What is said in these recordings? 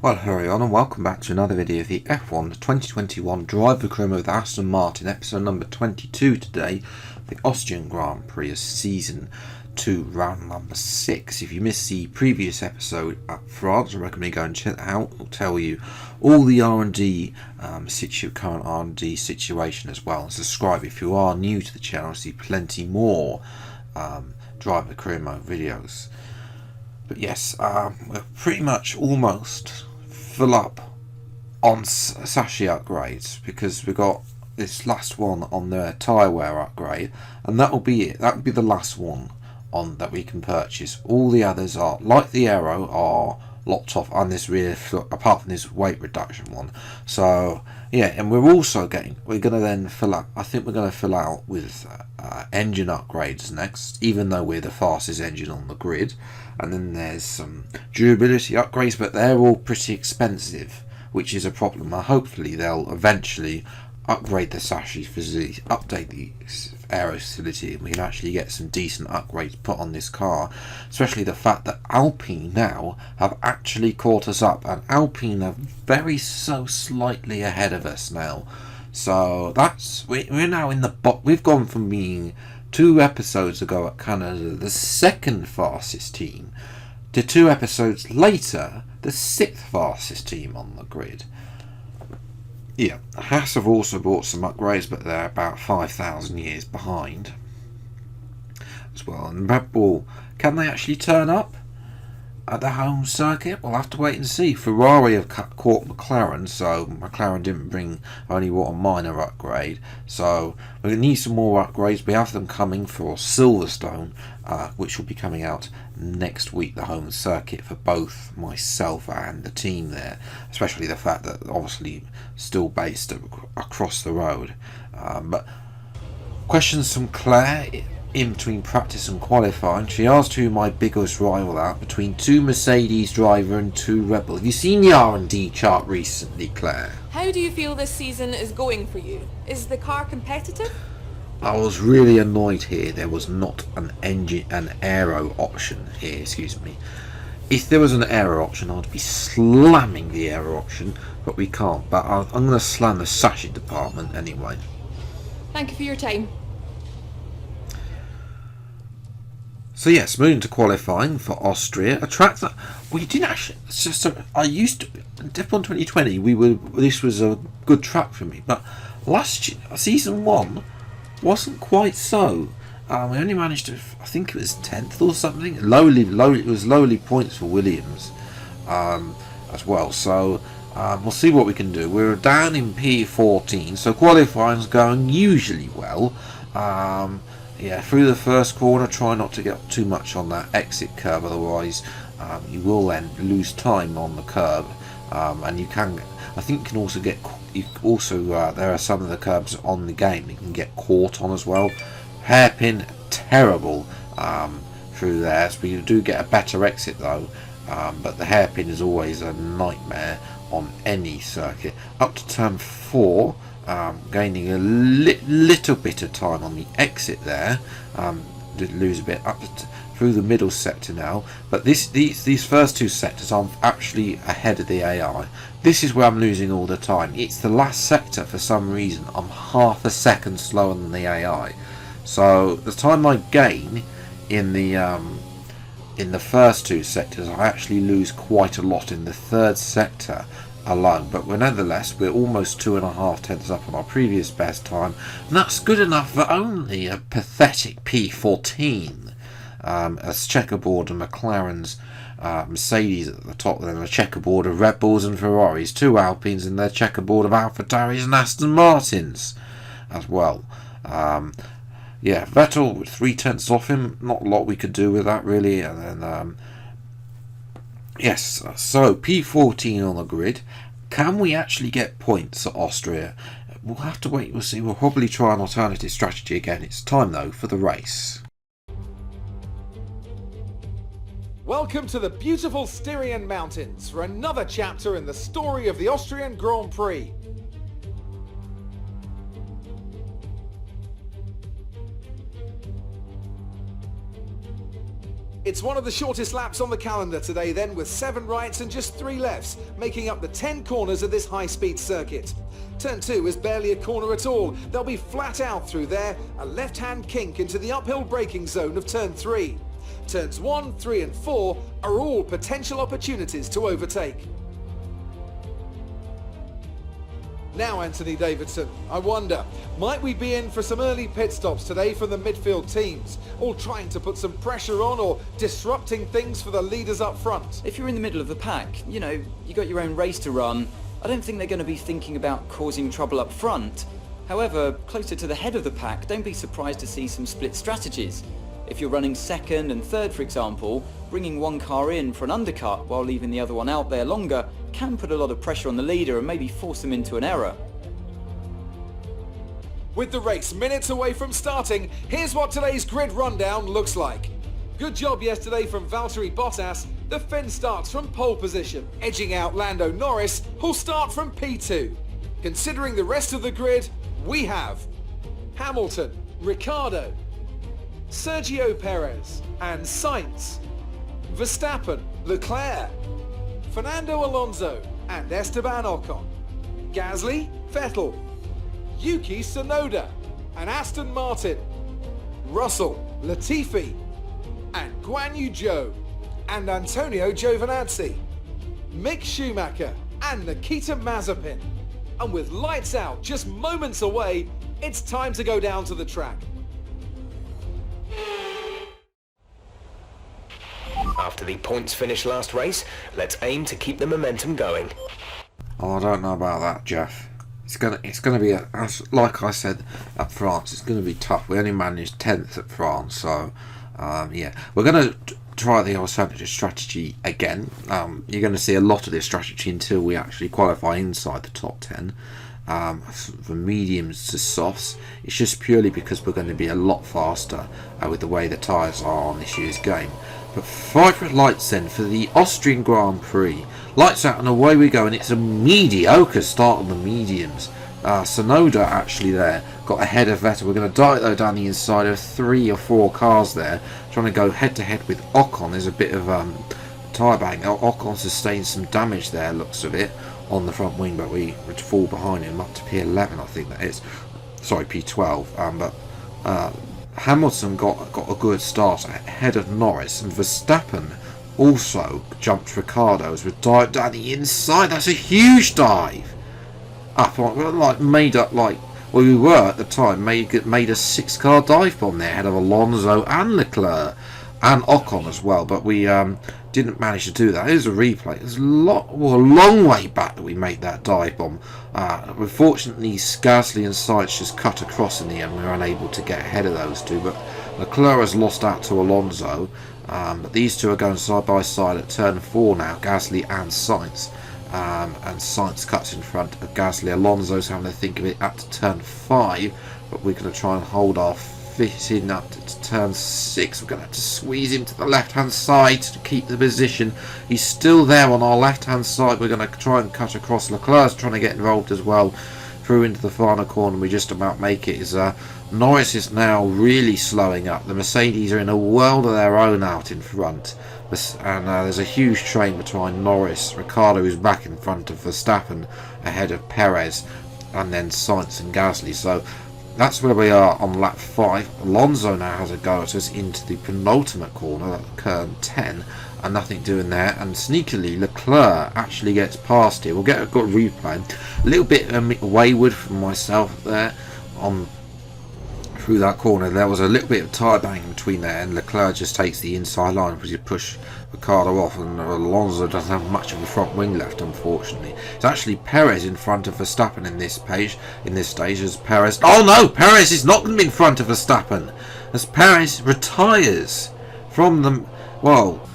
Well, hurry on and welcome back to another video of the F1 2021 Driver Career with Aston Martin, episode number 22 today, the Austrian Grand Prix of Season 2, round number 6. If you missed the previous episode at France, I recommend you go and check that out. It'll tell you all the R&D, current R&D situation as well. And subscribe if you are new to the channel to see plenty more Driver Career Mode videos. But yes, we're pretty much almost full up on Sashi upgrades because we got this last one on the tyre wear upgrade, and that'll be it. That'll be the last one on that we can purchase. All the others are, like the aero, are locked off on this rear, apart from this weight reduction one. So yeah, and we're gonna then fill up. I think we're gonna fill out with engine upgrades next, even though we're the fastest engine on the grid. And then there's some durability upgrades, but they're all pretty expensive, which is a problem. Hopefully they'll eventually upgrade the Sashi facility, update the aero facility, and we can actually get some decent upgrades put on this car. Especially the fact that Alpine now have actually caught us up, and Alpine are slightly ahead of us now. So we're now in the we've gone from being 2 episodes ago at Canada the second fastest team to 2 episodes later the 6th fastest team on the grid. Yeah, Haas have also bought some upgrades, but they're about 5,000 years behind as well. And Red Bull, can they actually turn up at the home circuit? We'll have to wait and see. Ferrari have caught McLaren, so McLaren didn't bring, only brought a minor upgrade. So we need some more upgrades. We have them coming for Silverstone, which will be coming out next week, the home circuit for both myself and the team there. Especially the fact that obviously still based across the road. But questions from Claire in between practice and qualifying. She asked who my biggest rival are between 2 Mercedes driver and 2 Red Bull. Have you seen the R&D chart recently, Claire? How do you feel this season is going for you? Is the car competitive? I was really annoyed here there was not an aero option here, If there was an aero option, I'd be slamming the aero option, but we can't. But I'm going to slam the Sashi department anyway. Thank you for your time. So yes, moving to qualifying for Austria, a track that we didn't actually. I used to F1 2020. This was a good track for me, but last year, season 1 wasn't quite so. We only managed to, I think it was 10th or something. It was lowly points for Williams as well. So we'll see what we can do. We're down in P14, so qualifying's going usually well. Yeah, through the first corner, try not to get too much on that exit curve, otherwise you will then lose time on the curb. And you can, I think, you can also get. There are some of the curbs on the game you can get caught on as well. Hairpin, terrible through there. So you do get a better exit though, but the hairpin is always a nightmare on any circuit. Up to turn 4. Gaining a little bit of time on the exit there. Did lose a bit through the middle sector now, but these first 2 sectors I'm actually ahead of the AI. This is where I'm losing all the time. It's the last sector for some reason I'm half a second slower than the AI. So the time I gain in the first 2 sectors, I actually lose quite a lot in the 3rd sector alone, but nonetheless we're almost 2.5 tenths up on our previous best time, and that's good enough for only a pathetic P14 as checkerboard and McLaren's Mercedes at the top, then a checkerboard of Red Bulls and Ferraris, 2 Alpines and their checkerboard of AlphaTauris and Aston Martins as well. Yeah, Vettel with 3 tenths off him, not a lot we could do with that really. And then yes, so P14 on the grid. Can we actually get points at Austria? We'll have to wait, we'll see. We'll probably try an alternative strategy again. It's time though for the race. Welcome to the beautiful Styrian Mountains for another chapter in the story of the Austrian Grand Prix. It's one of the shortest laps on the calendar today then, with 7 rights and just 3 lefts, making up the 10 corners of this high-speed circuit. Turn 2 is barely a corner at all. They'll be flat out through there, a left-hand kink into the uphill braking zone of turn 3. Turns 1, 3 and 4 are all potential opportunities to overtake. Now, Anthony Davidson, I wonder, might we be in for some early pit stops today from the midfield teams, all trying to put some pressure on or disrupting things for the leaders up front? If you're in the middle of the pack, you got your own race to run. I don't think they're going to be thinking about causing trouble up front. However, closer to the head of the pack, don't be surprised to see some split strategies. If you're running second and third, for example, bringing one car in for an undercut while leaving the other one out there longer can put a lot of pressure on the leader and maybe force them into an error. With the race minutes away from starting, here's what today's grid rundown looks like. Good job yesterday from Valtteri Bottas. The Finn starts from pole position, edging out Lando Norris, who'll start from P2. Considering the rest of the grid, we have Hamilton, Ricciardo, Sergio Perez and Sainz, Verstappen, Leclerc, Fernando Alonso and Esteban Ocon, Gasly, Vettel, Yuki Tsunoda and Aston Martin, Russell, Latifi and Guan Yu Zhou and Antonio Giovinazzi, Mick Schumacher and Nikita Mazepin. And with lights out just moments away, it's time to go down to the track. After the points finish last race, let's aim to keep the momentum going. Oh, I don't know about that, Jeff. It's gonna be like I said at France. It's gonna be tough. We only managed 10th at France, so yeah, we're gonna try the alternative strategy again. You're gonna see a lot of this strategy until we actually qualify inside the top 10. From mediums to softs, it's just purely because we're going to be a lot faster with the way the tyres are on this year's game. But 5 red lights then for the Austrian Grand Prix. Lights out and away we go, and it's a mediocre start on the mediums. Tsunoda actually there got ahead of Vettel. We're going to dive though down the inside of 3 or 4 cars there, trying to go head to head with Ocon. There's a bit of tyre bang. Ocon sustained some damage there, looks of it, on the front wing, but we would fall behind him up to P11, I think that is. Sorry, P12. But Hamilton got a good start ahead of Norris, and Verstappen also jumped Ricciardo as we dived down the inside. That's a huge dive. Up on, like made up like well we were at the time made a 6-car dive bomb there ahead of Alonso and Leclerc and Ocon as well, but we didn't manage to do that. Here's a replay. It's a long way back that we made that dive bomb. Unfortunately, Gasly and Sainz just cut across in the end. We were unable to get ahead of those two, but Leclerc has lost out to Alonso. But these two are going side by side at turn 4 now, Gasly and Sainz. And Sainz cuts in front of Gasly. Alonso's having to think of it at turn 5, but we're going to try and hold our fit in up to turn 6. We're going to have to squeeze him to the left hand side to keep the position. He's still there on our left hand side. We're going to try and cut across. Leclerc's trying to get involved as well through into the final corner. We just about make it. Norris is now really slowing up. The Mercedes are in a world of their own out in front, and there's a huge train between Norris, Ricciardo, who's back in front of Verstappen ahead of Perez, and then Sainz and Gasly. So that's where we are on lap 5. Alonso now has a go at us into the penultimate corner, turn 10, and nothing doing there. And sneakily, Leclerc actually gets past here. We'll get a good replay. A little bit wayward from myself there on through that corner. There was a little bit of tyre banging between there, and Leclerc just takes the inside line because you push Ricciardo off, and Alonso doesn't have much of the front wing left, unfortunately. It's actually Perez in front of Verstappen in this stage as Perez. Oh no, Perez is not going to be in front of Verstappen as Perez retires from the. Well,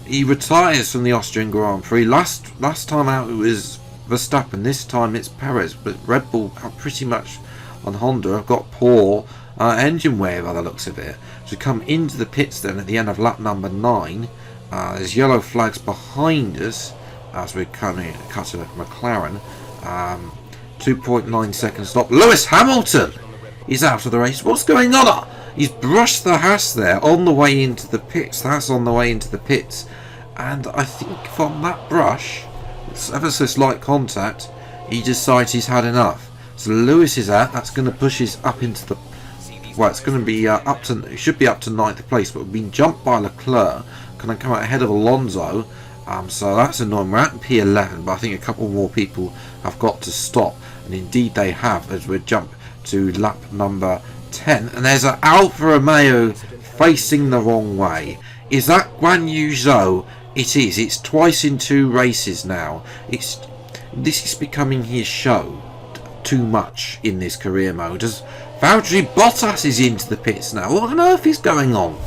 he retires from the Austrian Grand Prix. Last time out it was Verstappen. This time it's Perez, but Red Bull are pretty much on Honda have got poor engine wear by the looks of it. So come into the pits then at the end of lap number 9. There's yellow flags behind us as we cut a McLaren. 2.9 second stop. Lewis Hamilton is out of the race. What's going on? He's brushed the Haas there on the way into the pits. The Haas on the way into the pits. And I think from that brush, ever so slight contact, he decides he's had enough. So Lewis is out. That's going to push us up into the... Well, it's going to be up to... It should be up to 9th place, but we've been jumped by Leclerc. Going to come out ahead of Alonso. So that's annoying. We're at P11, but I think a couple more people have got to stop. And indeed they have, as we jump to lap number 10. And there's an Alfa Romeo facing the wrong way. Is that Guan Yu Zhou? It is. It's twice in 2 races now. This is becoming his show too much in this career mode. As Valtteri Bottas is into the pits now. What on earth is going on?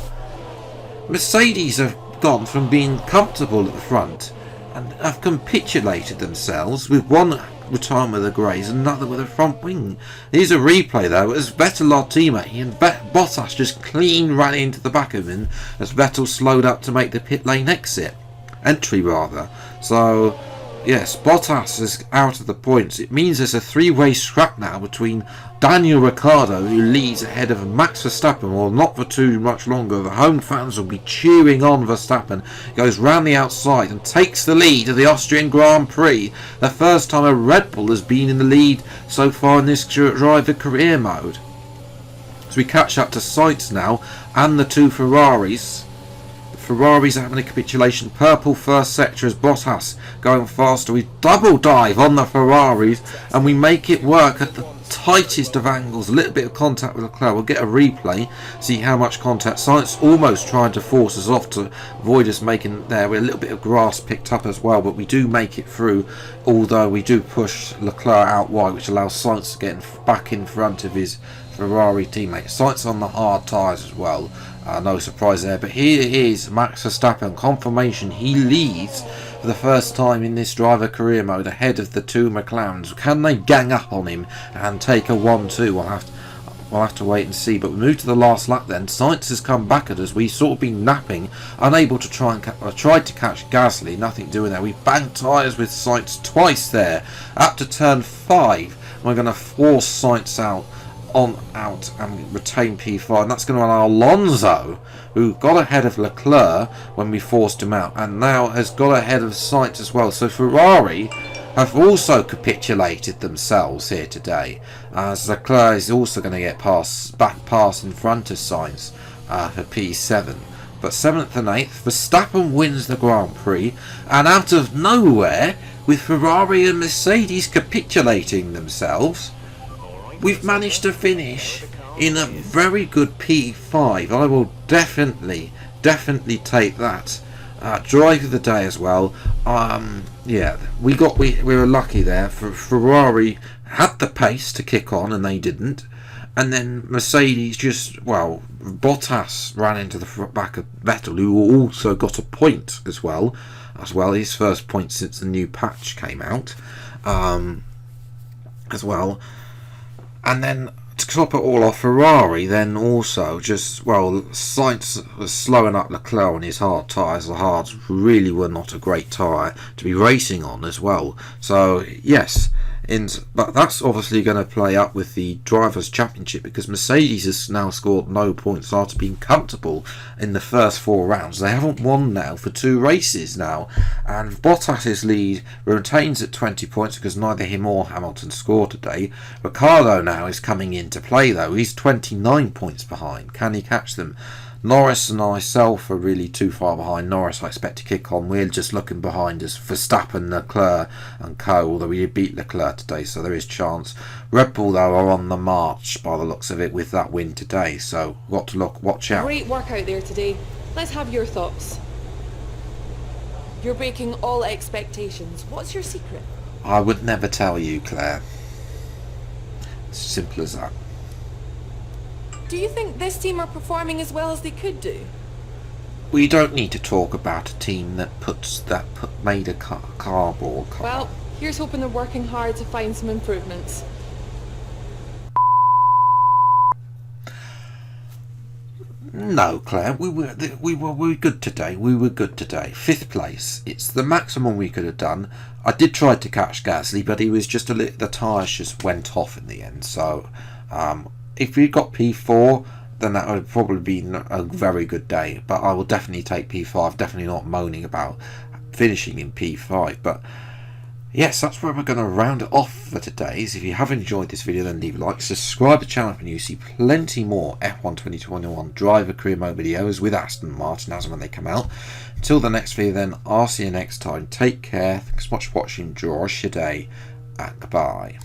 Mercedes have gone from being comfortable at the front and have capitulated themselves with one return with the greys and another with a front wing. Here's a replay though, as Vettel our teammate and Bottas just clean ran into the back of him as Vettel slowed up to make the pit lane entry rather. So yes, Bottas is out of the points. It means there's a 3-way scrap now between Daniel Ricciardo, who leads ahead of Max Verstappen. Well, not for too much longer. The home fans will be cheering on Verstappen. Goes round the outside and takes the lead of the Austrian Grand Prix. The first time a Red Bull has been in the lead so far in this driver career mode. So we catch up to Sainz now and the 2 Ferraris. Ferrari's having a capitulation. Purple first sector as Bottas going faster. We double dive on the Ferraris and we make it work at the tightest of angles. A little bit of contact with Leclerc. We'll get a replay, see how much contact. Sainz almost trying to force us off to avoid us making there. We're a little bit of grass picked up as well, but we do make it through, although we do push Leclerc out wide, which allows Sainz to get back in front of his Ferrari teammate. Sainz on the hard tyres as well. No surprise there, but here is Max Verstappen. Confirmation he leads for the first time in this driver career mode ahead of the 2 McLarens. Can they gang up on him and take a 1-2? We'll have to wait and see. But we move to the last lap then. Sainz has come back at us. We sort of been napping, unable to tried to catch Gasly. Nothing doing there. We banged tyres with Sainz twice there. Up to turn 5. We're going to force Sainz out and retain P5, and that's going to allow Alonso, who got ahead of Leclerc when we forced him out, and now has got ahead of Sainz as well. So Ferrari have also capitulated themselves here today, as Leclerc is also going to get back pass in front of Sainz for P7. But 7th and 8th, Verstappen wins the Grand Prix, and out of nowhere, with Ferrari and Mercedes capitulating themselves, we've managed to finish in a very good P5. I will definitely take that. Drive of the day as well. Yeah, we were lucky there. Ferrari had the pace to kick on and they didn't. And then Mercedes Bottas ran into the back of Vettel, who also got a point as well. His first point since the new patch came out as well. And then to top it all off, Ferrari then also Sainz was slowing up Leclerc on his hard tyres. The hards really were not a great tyre to be racing on as well. So yes, but that's obviously going to play up with the Drivers' Championship, because Mercedes has now scored no points after being comfortable in the first 4 rounds. They haven't won now for 2 races now, and Bottas' lead retains at 20 points because neither him or Hamilton scored today. Ricciardo now is coming into play though. He's 29 points behind. Can he catch them? Norris and myself are really too far behind. Norris I expect to kick on. We're just looking behind us. Verstappen, Leclerc and co, although we did beat Leclerc today, so there is chance. Red Bull though are on the march by the looks of it with that win today, so got to watch out. Great work out there today. Let's have your thoughts. You're breaking all expectations. What's your secret? I would never tell you, Claire. It's as simple as that. Do you think this team are performing as well as they could do? We don't need to talk about a team that made a cardboard car. Well, here's hoping they're working hard to find some improvements. No, Claire, we were good today. We were good today. 5th place. It's the maximum we could have done. I did try to catch Gasly, but he was just the tyres just went off in the end. So, if we got P4, then that would probably be a very good day. But I will definitely take P5. Definitely not moaning about finishing in P5. But yes, that's where we're going to round it off for today. So if you have enjoyed this video, then leave a like, subscribe to the channel and you see plenty more F1 2021 driver career mode videos with Aston Martin as and when they come out. Until the next video then, I'll see you next time. Take care, thanks so much for watching, enjoy your day, and goodbye.